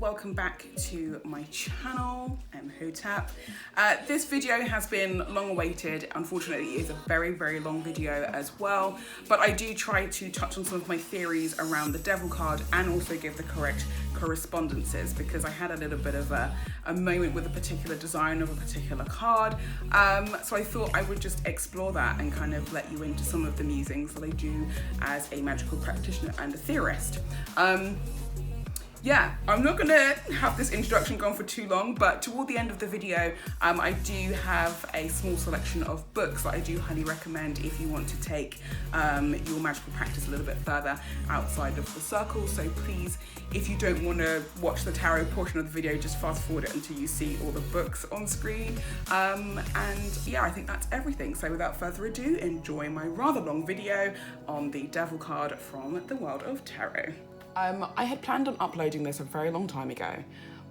welcome back to my channel. I'm Hotep. This video has been long awaited. Unfortunately, it is a very long video as well, but I do try to touch on some of my theories around the devil card and also give the correct correspondences, because I had a little bit of a moment with a particular design of a particular card. So I thought I would just explore that and kind of let you into some of the musings that I do as a magical practitioner and a theorist. Yeah, I'm not gonna have this introduction gone for too long, but toward the end of the video, I do have a small selection of books that I do highly recommend if you want to take your magical practice a little bit further outside of the circle. So please, if you don't want to watch the tarot portion of the video, just fast forward it until you see all the books on screen. And yeah, I think that's everything. So without further ado, enjoy my rather long video on the devil card from the world of tarot. I had planned on uploading this a very long time ago,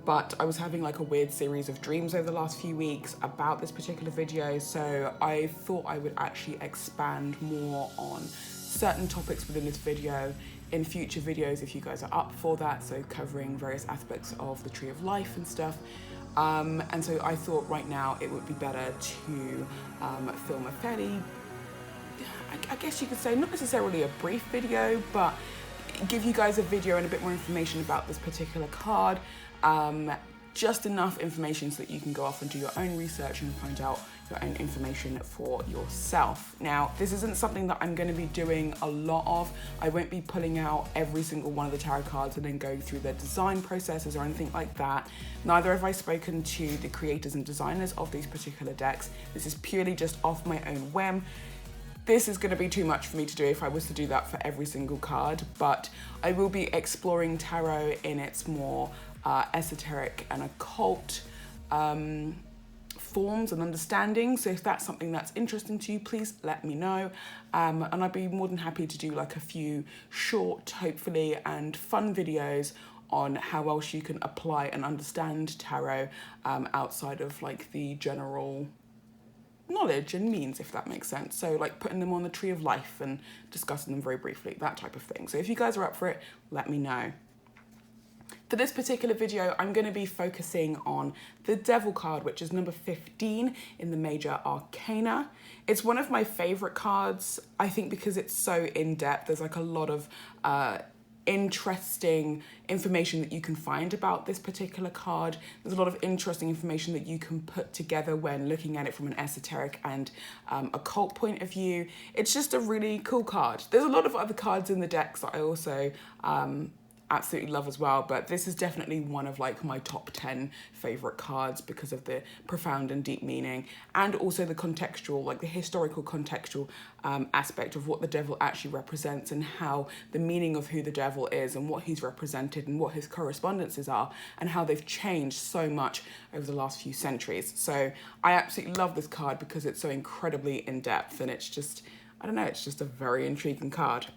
but I was having like a weird series of dreams over the last few weeks about this particular video, so I thought I would actually expand more on certain topics within this video in future videos if you guys are up for that, so covering various aspects of the Tree of Life and stuff. And so I thought right now it would be better to film a fairly, I guess you could say, not necessarily a brief video, but give you guys a video and a bit more information about this particular card, just enough information so that you can go off and do your own research and find out your own information for yourself. Now, this isn't something that I'm going to be doing a lot of. I won't be pulling out every single one of the tarot cards and then going through their design processes or anything like that. Neither have I spoken to the creators and designers of these particular decks. This is purely just off my own whim. This is going to be too much for me to do if I was to do that for every single card, but I will be exploring tarot in its more esoteric and occult forms and understanding. So if that's something that's interesting to you, please let me know. And I'd be more than happy to do like a few short, hopefully, and fun videos on how else you can apply and understand tarot outside of like the general knowledge and means, if that makes sense. So like putting them on the Tree of Life and discussing them very briefly, that type of thing. So if you guys are up for it, let me know. For this particular video, I'm going to be focusing on the Devil card, which is number 15 in the Major Arcana. It's one of my favorite cards, I think, because it's so in-depth. There's like a lot of interesting information that you can find about this particular card. There's a lot of interesting information that you can put together when looking at it from an esoteric and occult point of view. It's just a really cool card. There's a lot of other cards in the decks that I also absolutely love as well, but this is definitely one of like my top 10 favorite cards because of the profound and deep meaning, and also the contextual, like the historical contextual aspect of what the devil actually represents and how the meaning of who the devil is and what he's represented and what his correspondences are and how they've changed so much over the last few centuries. So I absolutely love this card because it's so incredibly in-depth, and it's just, I don't know, it's just a very intriguing card.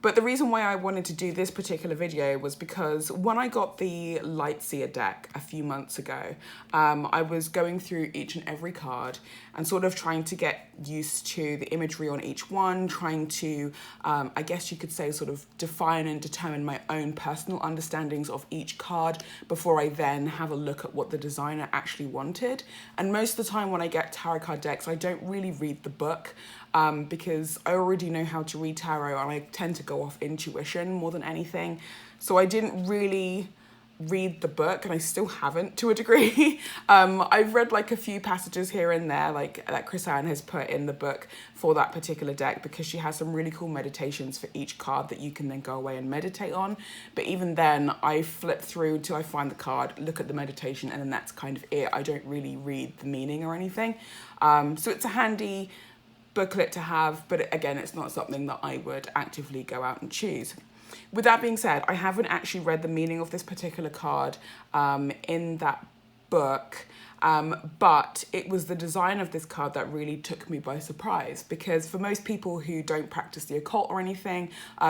But the reason why I wanted to do this particular video was because when I got the Lightseer deck a few months ago, I was going through each and every card and sort of trying to get used to the imagery on each one, trying to, I guess you could say, sort of define and determine my own personal understandings of each card before I then have a look at what the designer actually wanted. And most of the time when I get tarot card decks, I don't really read the book because I already know how to read tarot and I tend to go off intuition more than anything. So I didn't really read the book, and I still haven't to a degree. I've read like a few passages here and there, like that Chris-Anne has put in the book for that particular deck, because she has some really cool meditations for each card that you can then go away and meditate on. But even then, I flip through till I find the card, look at the meditation, and then that's kind of it. I don't really read the meaning or anything. So it's a handy booklet to have, but again, it's not something that I would actively go out and choose. With that being said, I haven't actually read the meaning of this particular card in that book, But it was the design of this card that really took me by surprise, because for most people who don't practice the occult or anything,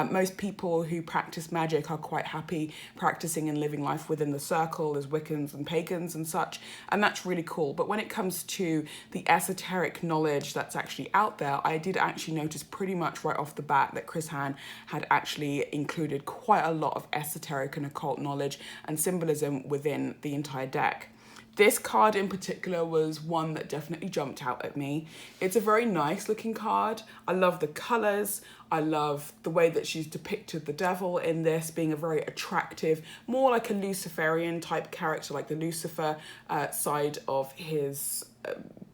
most people who practice magic are quite happy practicing and living life within the circle as Wiccans and pagans and such, and that's really cool. But when it comes to the esoteric knowledge that's actually out there, I did actually notice pretty much right off the bat that Chris Han had actually included quite a lot of esoteric and occult knowledge and symbolism within the entire deck. This card in particular was one that definitely jumped out at me. It's a very nice looking card. I love the colours. I love the way that she's depicted the devil in this, being a very attractive, more like a Luciferian type character, like the Lucifer side of his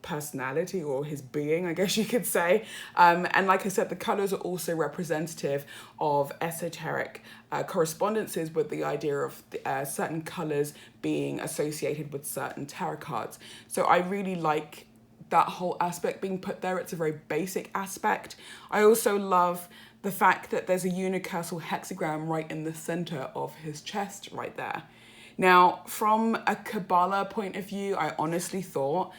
personality or his being, I guess you could say. And like I said, the colours are also representative of esoteric correspondences, with the idea of certain colours being associated with certain tarot cards. So I really like that whole aspect being put there. It's a very basic aspect. I also love the fact that there's a Unicastle Hexagram right in the center of his chest right there. Now, from a Kabbalah point of view, I honestly thought,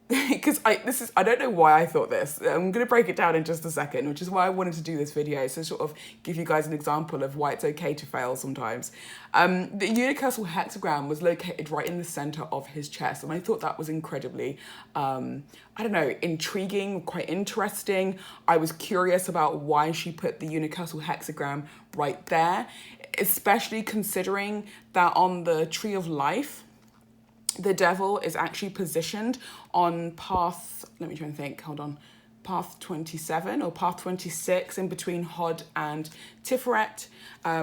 because I don't know why I thought this. I'm going to break it down in just a second, which is why I wanted to do this video, so sort of give you guys an example of why it's okay to fail sometimes. The Unicastle Hexagram was located right in the center of his chest, and I thought that was incredibly, intriguing, quite interesting. I was curious about why she put the Unicastle Hexagram right there, especially considering that on the Tree of Life, the devil is actually positioned on path, let me try and think, hold on, path 27 or path 26, in between Hod and Tiferet,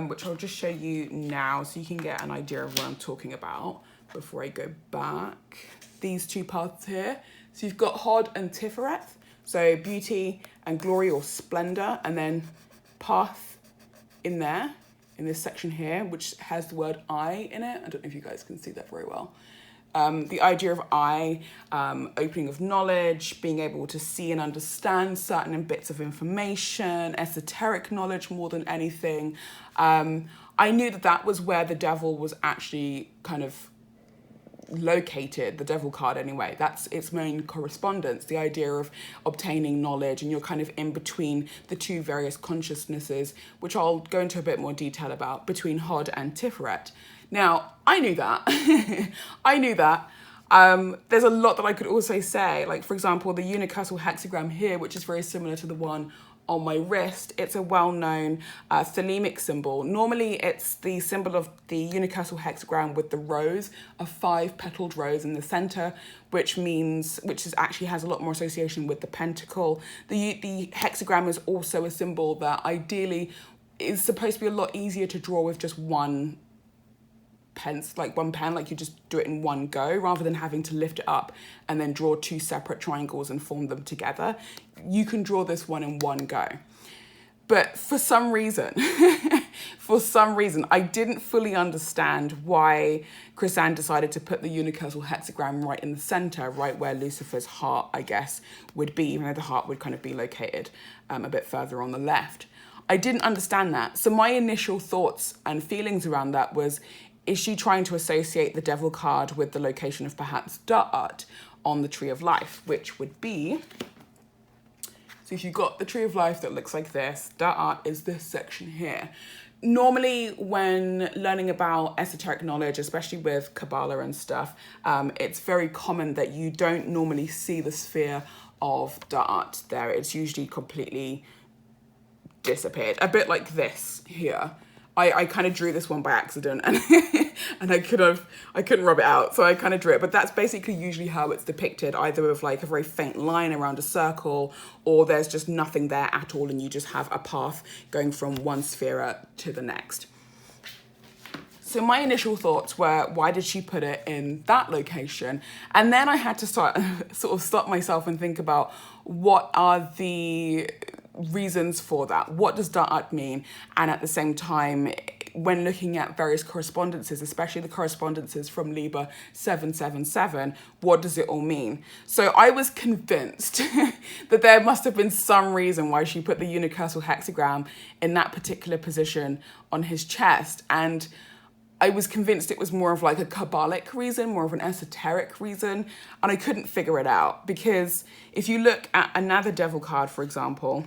which I'll just show you now so you can get an idea of what I'm talking about before I go back. These two paths here. So you've got Hod and Tiferet, so beauty and glory or splendor, and then path in there, in this section here, which has the word I in it. I don't know if you guys can see that very well. The idea of I, opening of knowledge, being able to see and understand certain bits of information, esoteric knowledge more than anything. I knew that that was where the devil was actually kind of located, the devil card anyway. That's its main correspondence, the idea of obtaining knowledge, and you're kind of in between the two various consciousnesses, which I'll go into a bit more detail about, between Hod and Tiferet. Now, I knew that. I knew that. There's a lot that I could also say, like, for example, the Unicastle Hexagram here, which is very similar to the one on my wrist. It's a well-known thelemic symbol. Normally, it's the symbol of the Unicastle Hexagram with the rose, a 5-petaled rose in the center, which actually has a lot more association with the pentacle. The hexagram is also a symbol that ideally is supposed to be a lot easier to draw with just one pen, like you just do it in one go, rather than having to lift it up and then draw two separate triangles and form them together. You can draw this one in one go. But for some reason, I didn't fully understand why Chris Han decided to put the Unicastle Hexagram right in the center, right where Lucifer's heart, I guess, would be, even though the heart would kind of be located a bit further on the left. I didn't understand that. So my initial thoughts and feelings around that was, is she trying to associate the devil card with the location of perhaps Da'at on the Tree of Life, which would be, so if you've got the Tree of Life that looks like this, Da'at is this section here. Normally, when learning about esoteric knowledge, especially with Kabbalah and stuff, it's very common that you don't normally see the sphere of Da'at there. It's usually completely disappeared, a bit like this here. I kind of drew this one by accident, and and I couldn't rub it out, so I kind of drew it. But that's basically usually how it's depicted, either with like a very faint line around a circle, or there's just nothing there at all, and you just have a path going from one sphere to the next. So my initial thoughts were, why did she put it in that location? And then I had to start sort of stop myself and think about, what are the reasons for that? What does Da'at mean? And at the same time, when looking at various correspondences, especially the correspondences from Liber 777, what does it all mean? So I was convinced that there must have been some reason why she put the Unicastle Hexagram in that particular position on his chest. And I was convinced it was more of like a Kabbalic reason, more of an esoteric reason, and I couldn't figure it out, because if you look at another devil card, for example,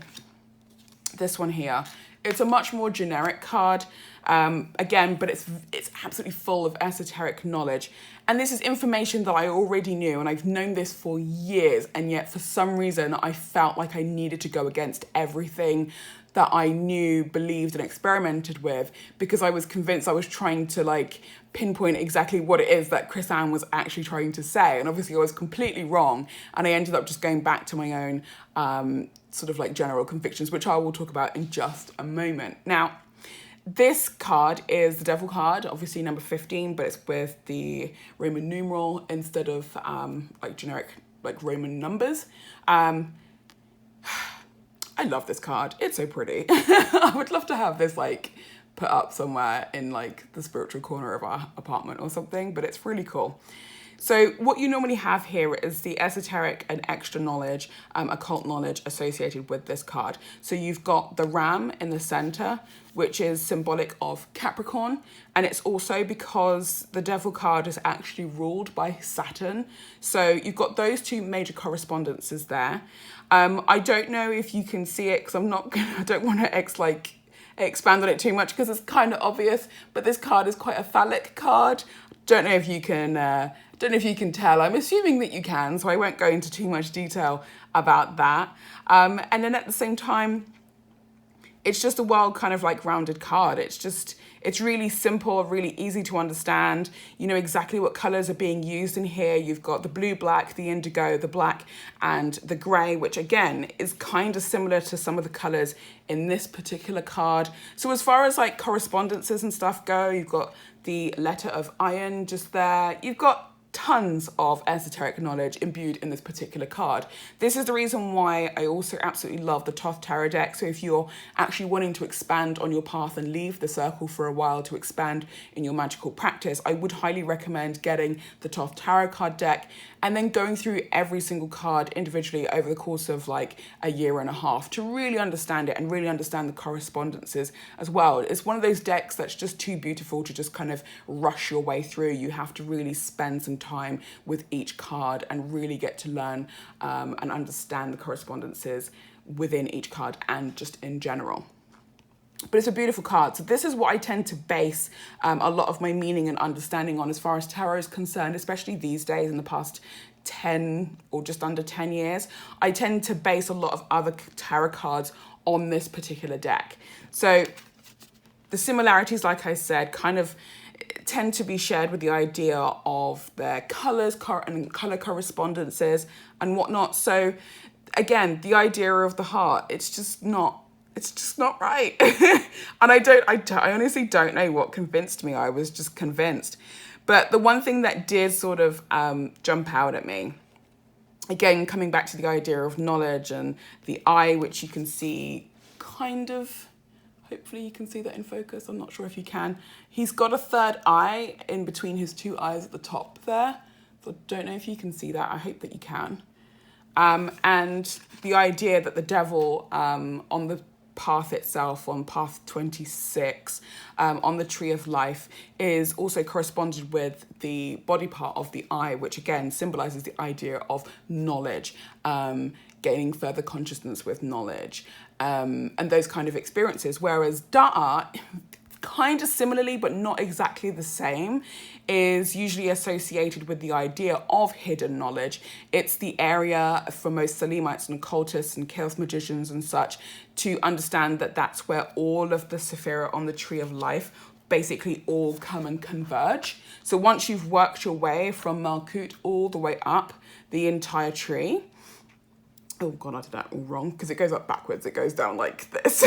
this one here, it's a much more generic card, again, but it's absolutely full of esoteric knowledge. And this is information that I already knew, and I've known this for years, and yet for some reason I felt like I needed to go against everything that I knew, believed, and experimented with, because I was convinced I was trying to like pinpoint exactly what it is that Chris Ann was actually trying to say. And obviously I was completely wrong, and I ended up just going back to my own sort of like general convictions, which I will talk about in just a moment. Now, this card is the Devil card, obviously number 15, but it's with the Roman numeral instead of like generic like Roman numbers. I love this card. It's so pretty. I would love to have this like put up somewhere in like the spiritual corner of our apartment or something, but it's really cool. So what you normally have here is the esoteric and extra knowledge, occult knowledge associated with this card. So you've got the ram in the center, which is symbolic of Capricorn. And it's also because the Devil card is actually ruled by Saturn. So you've got those two major correspondences there. I don't know if you can see it, because I don't want to expand on it too much, because it's kind of obvious, but this card is quite a phallic card. Don't know if you can tell. I'm assuming that you can, so I won't go into too much detail about that. And then at the same time, it's just a well kind of like rounded card. It's really simple, really easy to understand. You know exactly what colors are being used in here. You've got the blue, black, the indigo, the black, and the gray, which again is kind of similar to some of the colors in this particular card. So as far as like correspondences and stuff go, you've got the letter of iron just there. You've got tons of esoteric knowledge imbued in this particular card. This is the reason why I also absolutely love the Thoth Tarot deck. So if you're actually wanting to expand on your path and leave the circle for a while to expand in your magical practice, I would highly recommend getting the Thoth Tarot card deck and then going through every single card individually over the course of like a year and a half to really understand it and really understand the correspondences as well. It's one of those decks that's just too beautiful to just kind of rush your way through. You have to really spend some time with each card and really get to learn and understand the correspondences within each card and just in general. But it's a beautiful card. So this is what I tend to base a lot of my meaning and understanding on as far as tarot is concerned, especially these days in the past 10 or just under 10 years. I tend to base a lot of other tarot cards on this particular deck. So the similarities, like I said, kind of tend to be shared with the idea of their colors and color correspondences and whatnot. So again, the idea of the heart, it's just not right. And I honestly don't know what convinced me. I was just convinced. But the one thing that did sort of jump out at me, again, coming back to the idea of knowledge and the eye, which you can see kind of, hopefully you can see that in focus. I'm not sure if you can. He's got a third eye in between his two eyes at the top there. So I don't know if you can see that. I hope that you can. And the idea that the devil on the path itself, on path 26, on the tree of life, is also corresponded with the body part of the eye, which again symbolizes the idea of knowledge, gaining further consciousness with knowledge, and those kind of experiences. Whereas Da'a, kind of similarly, but not exactly the same, is usually associated with the idea of hidden knowledge. It's the area for most Selimites and occultists and chaos magicians and such to understand that that's where all of the Sephira on the tree of life basically all come and converge. So once you've worked your way from Malkut all the way up the entire tree, oh God, I did that all wrong because it goes up backwards. It goes down like this.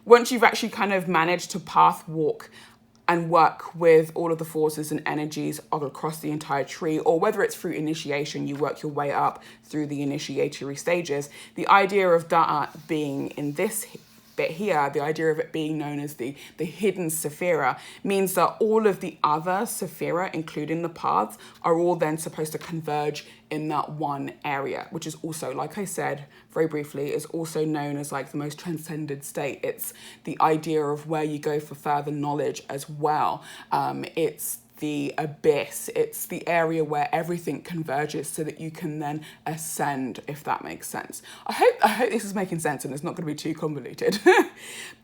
Once you've actually kind of managed to path walk and work with all of the forces and energies across the entire tree, or whether it's through initiation, you work your way up through the initiatory stages. The idea of Da'a being in this bit here, the idea of it being known as the hidden Sephira, means that all of the other Sephira, including the paths, are all then supposed to converge in that one area, which is also, like I said very briefly, is also known as like the most transcended state. It's the idea of where you go for further knowledge as well. It's the abyss. It's the area where everything converges so that you can then ascend, if that makes sense. I hope this is making sense and it's not going to be too convoluted.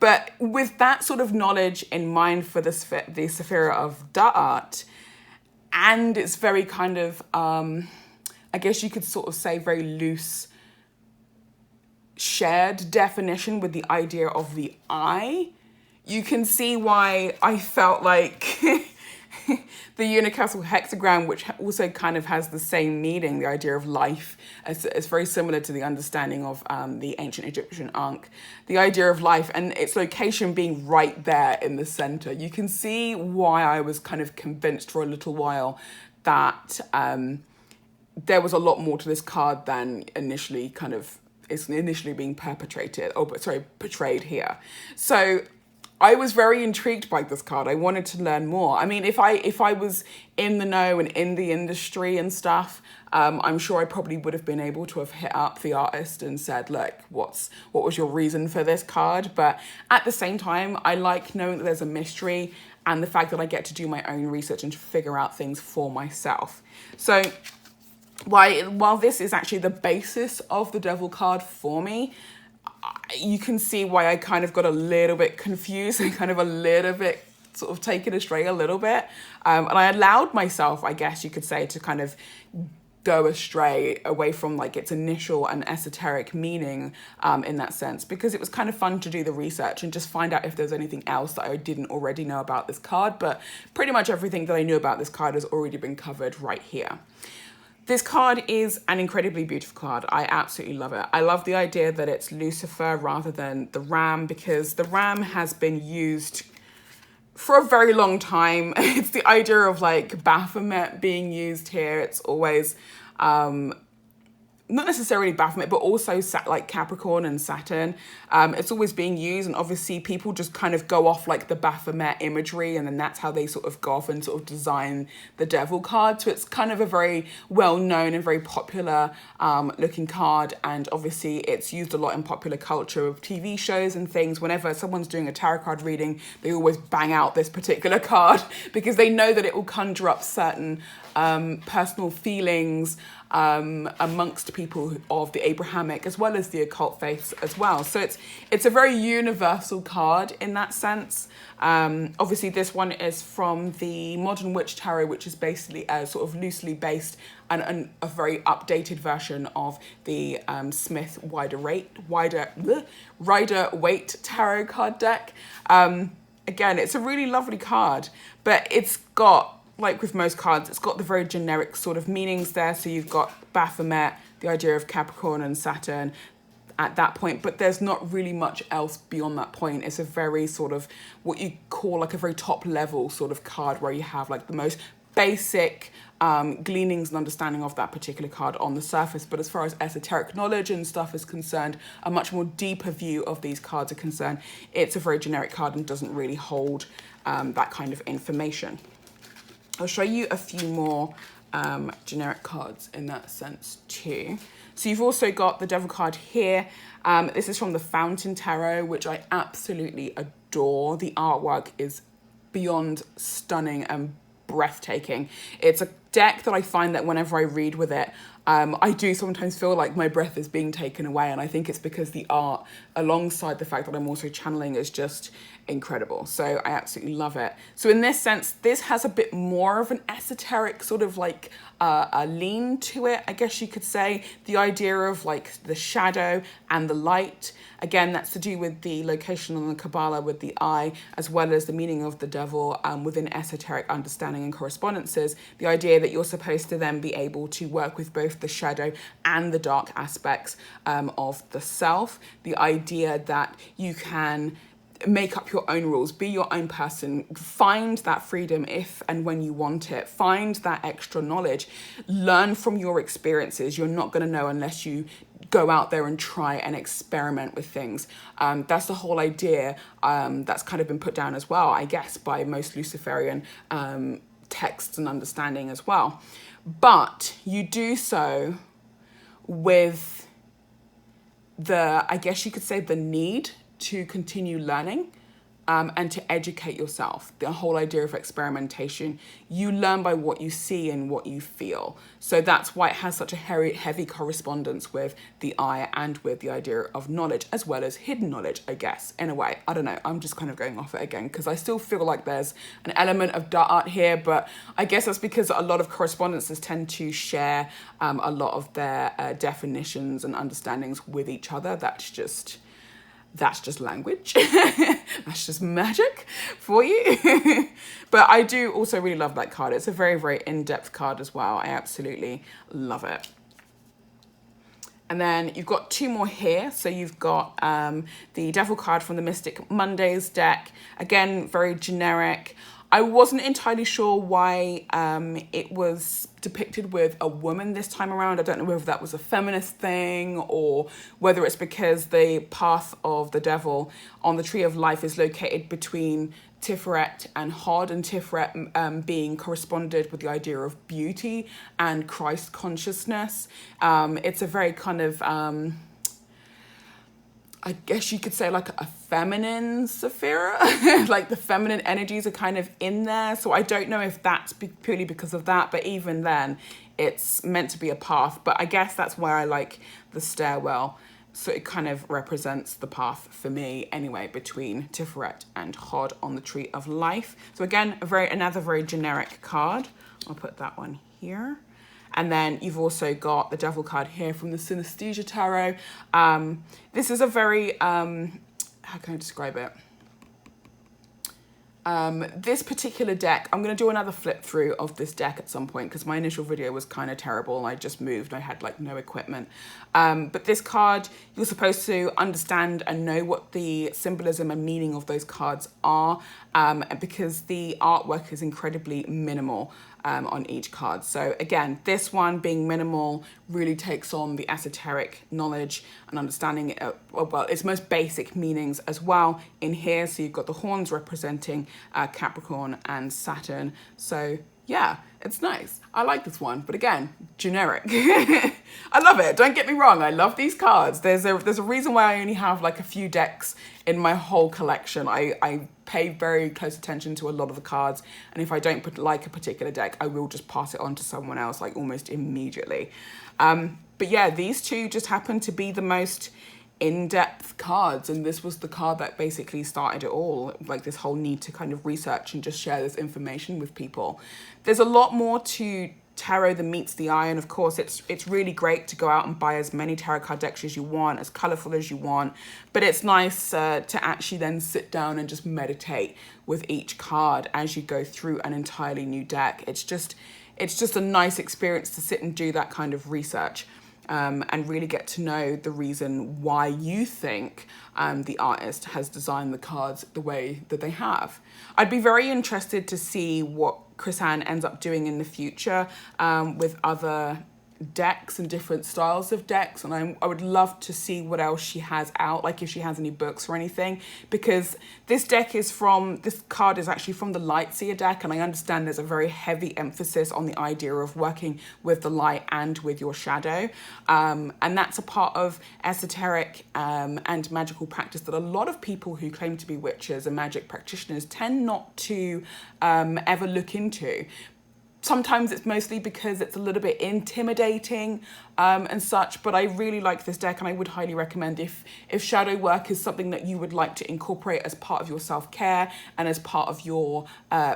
But with that sort of knowledge in mind for the Sephira of Da'at, and it's very kind of, I guess you could sort of say very loose, shared definition with the idea of the I, you can see why I felt like the Unicastle Hexagram, which also kind of has the same meaning, the idea of life, it's very similar to the understanding of the ancient Egyptian Ankh, the idea of life and its location being right there in the center. You can see why I was kind of convinced for a little while that there was a lot more to this card than initially being portrayed here. So I was very intrigued by this card. I wanted to learn more. I mean, if I was in the know and in the industry and stuff, I'm sure I probably would have been able to have hit up the artist and said, look, what was your reason for this card? But at the same time, I like knowing that there's a mystery and the fact that I get to do my own research and to figure out things for myself. So while this is actually the basis of the Devil card for me, you can see why I kind of got a little bit confused and kind of a little bit sort of taken astray a little bit. And I allowed myself, I guess you could say, to kind of go astray away from like its initial and esoteric meaning in that sense, because it was kind of fun to do the research and just find out if there's anything else that I didn't already know about this card. But pretty much everything that I knew about this card has already been covered right here. This card is an incredibly beautiful card. I absolutely love it. I love the idea that it's Lucifer rather than the ram, because the ram has been used for a very long time. It's the idea of like Baphomet being used here. It's always, not necessarily Baphomet, but also like Capricorn and Saturn. It's always being used, and obviously people just kind of go off like the Baphomet imagery, and then that's how they sort of go off and sort of design the Devil card. So it's kind of a very well-known and very popular looking card, and obviously it's used a lot in popular culture of TV shows and things. Whenever someone's doing a tarot card reading, they always bang out this particular card because they know that it will conjure up certain personal feelings amongst people of the Abrahamic as well as the occult faiths as well. So it's a very universal card in that sense. Obviously this one is from the Modern Witch Tarot, which is basically a sort of loosely based and a very updated version of the Smith Rider-Waite Tarot card deck. Again, it's a really lovely card, but it's got, like with most cards, it's got the very generic sort of meanings there. So you've got Baphomet, the idea of Capricorn and Saturn at that point, but there's not really much else beyond that point. It's a very sort of what you call like a very top level sort of card where you have like the most basic gleanings and understanding of that particular card on the surface. But as far as esoteric knowledge and stuff is concerned, a much more deeper view of these cards are concerned, it's a very generic card and doesn't really hold that kind of information. I'll show you a few more generic cards in that sense too. So you've also got the Devil card here. This is from the Fountain Tarot, which I absolutely adore. The artwork is beyond stunning and breathtaking. It's a deck that I find that whenever I read with it, I do sometimes feel like my breath is being taken away, and I think it's because the art, alongside the fact that I'm also channeling, is just incredible. So I absolutely love it. So in this sense, this has a bit more of an esoteric sort of like a lean to it, I guess you could say. The idea of like the shadow and the light. Again, that's to do with the location on the Kabbalah with the eye, as well as the meaning of the devil within esoteric understanding and correspondences. The idea that you're supposed to then be able to work with both the shadow and the dark aspects of the self. The idea that you can make up your own rules, be your own person, find that freedom if and when you want it, find that extra knowledge, learn from your experiences. You're not going to know unless you go out there and try and experiment with things. That's the whole idea that's kind of been put down as well, I guess, by most Luciferian texts and understanding as well. But you do so with I guess you could say, the need to continue learning and to educate yourself. The whole idea of experimentation, you learn by what you see and what you feel. So that's why it has such a heavy correspondence with the eye and with the idea of knowledge, as well as hidden knowledge, I guess, in a way. I don't know, I'm just kind of going off it again because I still feel like there's an element of dark art here, but I guess that's because a lot of correspondences tend to share a lot of their definitions and understandings with each other. That's just language. That's just magic for you. But I do also really love that card. It's a very, very in-depth card as well. I absolutely love it. And then you've got two more here. So you've got the Devil card from the Mystic Mondays deck. Again, very generic. I wasn't entirely sure why it was depicted with a woman this time around. I don't know whether that was a feminist thing or whether it's because the path of the devil on the Tree of Life is located between Tiferet and Hod, and Tiferet being corresponded with the idea of beauty and Christ consciousness. It's a very kind of... I guess you could say like a feminine Sephira, like the feminine energies are kind of in there. So I don't know if that's purely because of that, but even then it's meant to be a path. But I guess that's why I like the stairwell. So it kind of represents the path for me anyway, between Tiferet and Hod on the Tree of Life. So again, another very generic card. I'll put that one here. And then you've also got the Devil card here from the Synesthesia Tarot. This is a very, how can I describe it? This particular deck, I'm going to do another flip through of this deck at some point because my initial video was kind of terrible. I just moved. I had like no equipment. But this card, you're supposed to understand and know what the symbolism and meaning of those cards are because the artwork is incredibly minimal on each card. So again, this one being minimal really takes on the esoteric knowledge and understanding well, its most basic meanings as well in here. So you've got the horns representing Capricorn and Saturn. So yeah, it's nice. I like this one, but again, generic. I love it. Don't get me wrong. I love these cards. There's a reason why I only have like a few decks in my whole collection. I pay very close attention to a lot of the cards, and if I don't like a particular deck, I will just pass it on to someone else like almost immediately. But yeah, these two just happen to be the most in-depth cards, and this was the card that basically started it all, like this whole need to kind of research and just share this information with people. There's a lot more to tarot than meets the eye, and of course it's really great to go out and buy as many tarot card decks as you want, as colorful as you want, but it's nice to actually then sit down and just meditate with each card as you go through an entirely new deck. It's just a nice experience to sit and do that kind of research. And really get to know the reason why you think the artist has designed the cards the way that they have. I'd be very interested to see what Chris Ann ends up doing in the future with other decks and different styles of decks, and I would love to see what else she has out, like if she has any books or anything, because this card is actually from the Lightseer deck, and I understand there's a very heavy emphasis on the idea of working with the light and with your shadow, and that's a part of esoteric and magical practice that a lot of people who claim to be witches and magic practitioners tend not to ever look into. Sometimes it's mostly because it's a little bit intimidating and such, but I really like this deck, and I would highly recommend if shadow work is something that you would like to incorporate as part of your self-care and as part of your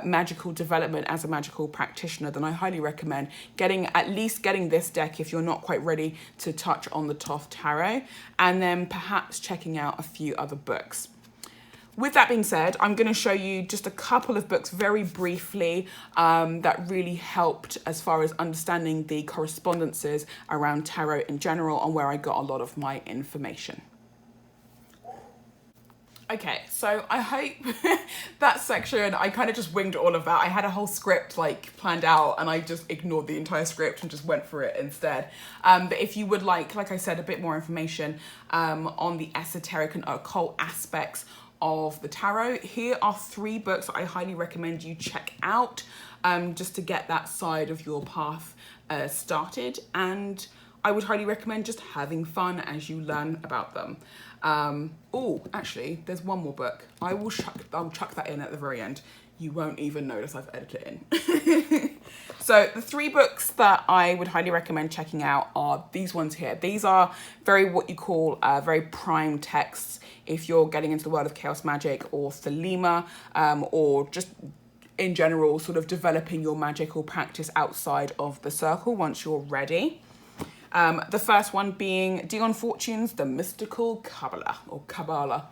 magical development as a magical practitioner, then I highly recommend at least getting this deck if you're not quite ready to touch on the Thoth Tarot, and then perhaps checking out a few other books. With that being said, I'm going to show you just a couple of books very briefly that really helped as far as understanding the correspondences around tarot in general and where I got a lot of my information. Okay, so I hope that section, I kind of just winged all of that. I had a whole script like planned out and I just ignored the entire script and just went for it instead. But if you would like I said, a bit more information on the esoteric and occult aspects of the tarot, here are 3 books that I highly recommend you check out just to get that side of your path started. And I would highly recommend just having fun as you learn about them. Oh, actually, there's one more book. I'll chuck that in at the very end. You won't even notice I've edited it in. So the 3 books that I would highly recommend checking out are these ones here. These are very what you call very prime texts if you're getting into the world of chaos magic or Thelema, or just in general sort of developing your magical practice outside of the circle once you're ready. The first one being Dion Fortune's The Mystical Qabalah, or Kabbalah.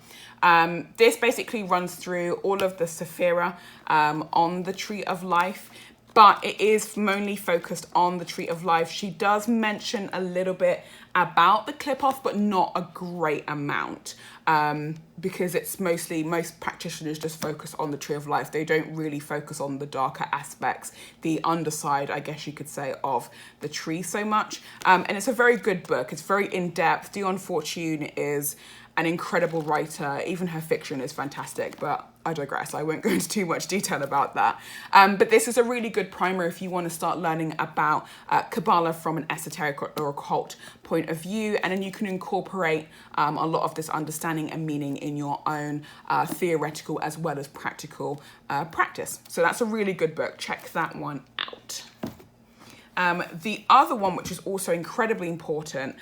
This basically runs through all of the Sephira on the Tree of Life, but it is mainly focused on the Tree of Life. She does mention a little bit about the clip-off, but not a great amount, because it's most practitioners just focus on the Tree of Life. They don't really focus on the darker aspects, the underside, I guess you could say, of the tree so much. And it's a very good book. It's very in-depth. Dion Fortune is an incredible writer. Even her fiction is fantastic, but I digress. I won't go into too much detail about that. But this is a really good primer if you want to start learning about Kabbalah from an esoteric or occult point of view, and then you can incorporate a lot of this understanding and meaning in your own theoretical as well as practical practice. So that's a really good book. Check that one out. The other one, which is also incredibly important,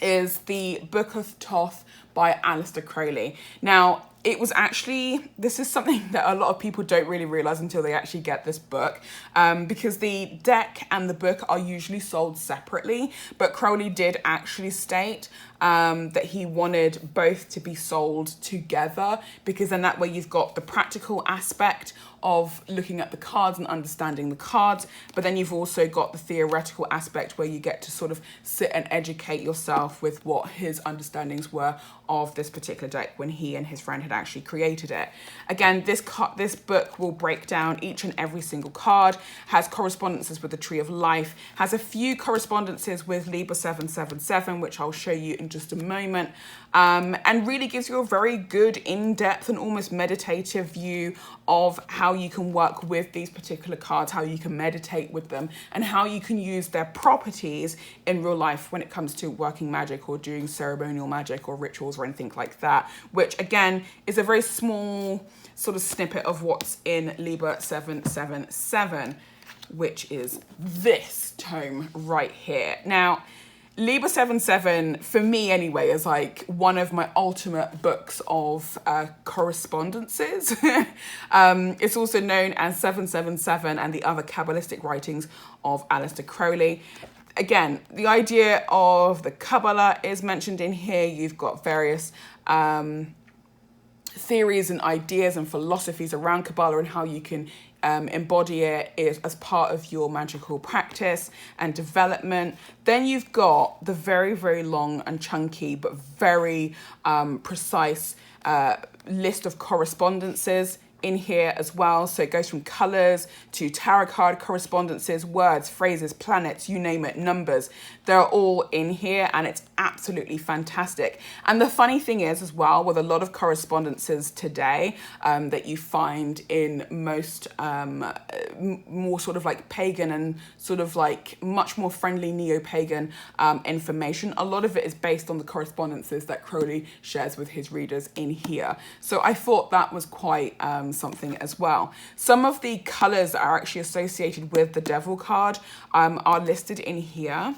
is the Book of Thoth by Aleister Crowley. Now, it was actually, this is something that a lot of people don't really realize until they actually get this book, because the deck and the book are usually sold separately, but Crowley did actually state that he wanted both to be sold together, because then that way you've got the practical aspect of looking at the cards and understanding the cards, but then you've also got the theoretical aspect where you get to sort of sit and educate yourself with what his understandings were of this particular deck when he and his friend had actually created it. Again, this book will break down each and every single card, has correspondences with the Tree of Life, has a few correspondences with Libra 777, which I'll show you in just a moment, and really gives you a very good in-depth and almost meditative view of how you can work with these particular cards, how you can meditate with them, and how you can use their properties in real life when it comes to working magic or doing ceremonial magic or rituals or anything like that, which again is a very small sort of snippet of what's in Libra 777, which is this tome right here. Now, Libra 77, for me anyway, is like one of my ultimate books of correspondences. It's also known as 777 and the other Kabbalistic writings of Aleister Crowley. Again, the idea of the Kabbalah is mentioned in here. You've got various theories and ideas and philosophies around Kabbalah and how you can embody it as part of your magical practice and development. Then you've got the very, very long and chunky but very precise list of correspondences in here as well. So it goes from colors to tarot card correspondences, words, phrases, planets, you name it, numbers. They're all in here and it's absolutely fantastic. And the funny thing is as well, with a lot of correspondences today that you find in most more sort of like pagan and sort of like much more friendly neo-pagan information, a lot of it is based on the correspondences that Crowley shares with his readers in here. So I thought that was quite something as well. Some of the colors that are actually associated with the Devil card are listed in here.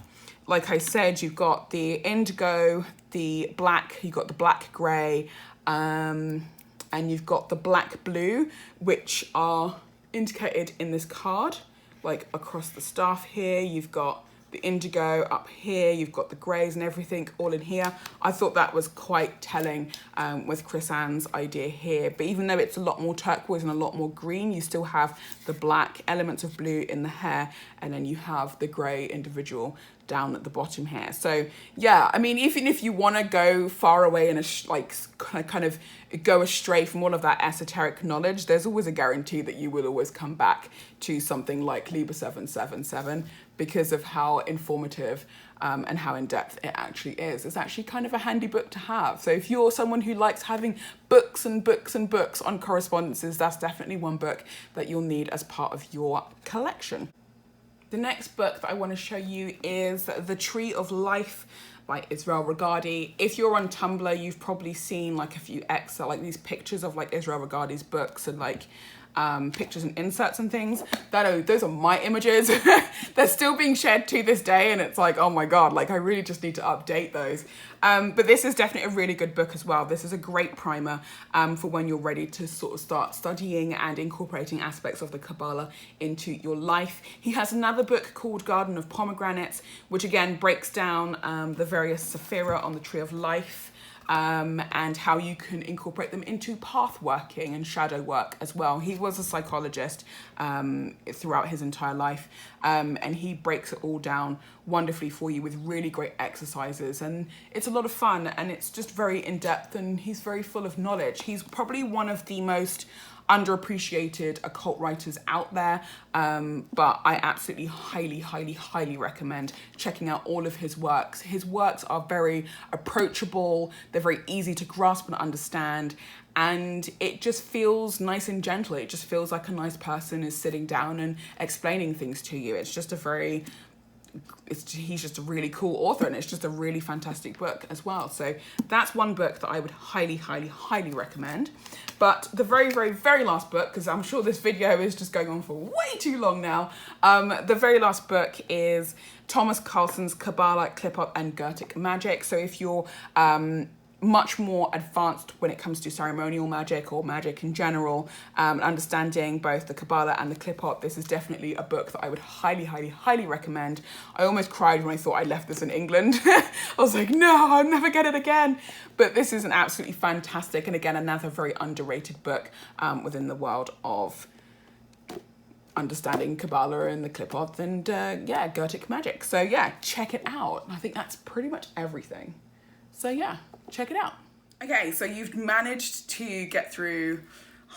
Like I said, you've got the indigo, the black, you've got the black grey, and you've got the black blue, which are indicated in this card, like across the staff here. You've got the indigo up here, you've got the greys and everything all in here. I thought that was quite telling with Chris Ann's idea here. But even though it's a lot more turquoise and a lot more green, you still have the black elements of blue in the hair, and then you have the grey individual down at the bottom here. So yeah, I mean, even if you want to go far away and kind of go astray from all of that esoteric knowledge, there's always a guarantee that you will always come back to something like Liber 777 because of how informative and how in-depth it actually is. It's actually kind of a handy book to have. So if you're someone who likes having books and books and books on correspondences, that's definitely one book that you'll need as part of your collection. The next book that I want to show you is The Tree of Life by Israel Regardie. If you're on Tumblr, you've probably seen like a few like these pictures of like Israel Regardie's books and like pictures and inserts and things. Those are my images. They're still being shared to this day, and it's like, oh my God, like I really just need to update those. But this is definitely a really good book as well. This is a great primer for when you're ready to sort of start studying and incorporating aspects of the Kabbalah into your life. He has another book called Garden of Pomegranates, which again breaks down the various sephira on the Tree of Life. And how you can incorporate them into path working and shadow work as well. He was a psychologist throughout his entire life, and he breaks it all down wonderfully for you with really great exercises, and it's a lot of fun, and it's just very in-depth, and he's very full of knowledge. He's probably one of the most underappreciated occult writers out there, but I absolutely highly recommend checking out all of his works. His works are very approachable, they're very easy to grasp and understand, and it just feels nice and gentle. It just feels like a nice person is sitting down and explaining things to you. It's just he's just a really cool author, and it's just a really fantastic book as well. So that's one book that I would highly recommend. But the very last book, because I'm sure this video is just going on for way too long now, the very last book is Thomas Carlson's Qabalah, Qliphoth and Goetic Magic. So if you're much more advanced when it comes to ceremonial magic or magic in general, understanding both the Kabbalah and the Qliphoth, this is definitely a book that I would highly recommend. I almost cried when I thought I left this in England. I was like, no, I'll never get it again. But this is an absolutely fantastic, and again, another very underrated book within the world of understanding Kabbalah and the Qliphoth and Goetic magic. So yeah, check it out. I think that's pretty much everything. So yeah, check it out. Okay, so you've managed to get through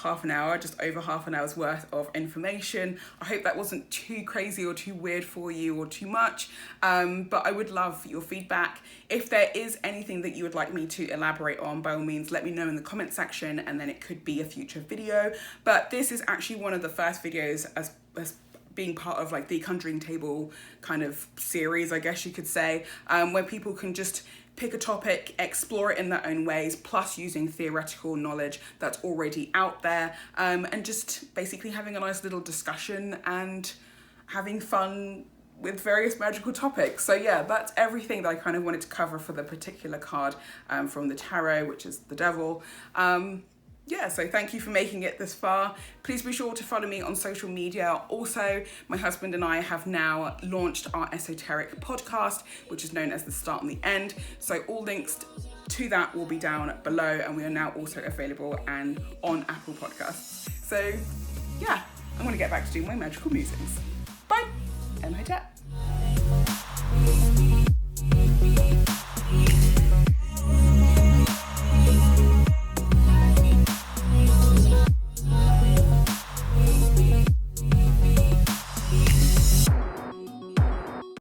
half an hour, just over half an hour's worth of information. I hope that wasn't too crazy or too weird for you or too much, but I would love your feedback. If there is anything that you would like me to elaborate on, by all means, let me know in the comment section, and then it could be a future video. But this is actually one of the first videos as being part of like the Conjuring table kind of series, I guess you could say, where people can just pick a topic, explore it in their own ways, plus using theoretical knowledge that's already out there, and just basically having a nice little discussion and having fun with various magical topics. So yeah, that's everything that I kind of wanted to cover for the particular card from the tarot, which is the devil. Yeah, so thank you for making it this far. Please be sure to follow me on social media. Also, my husband and I have now launched our esoteric podcast, which is known as The Start and the End. So all links to that will be down below, and we are now also available and on Apple Podcasts. So yeah, I'm gonna get back to doing my magical musings. Bye, and my chat.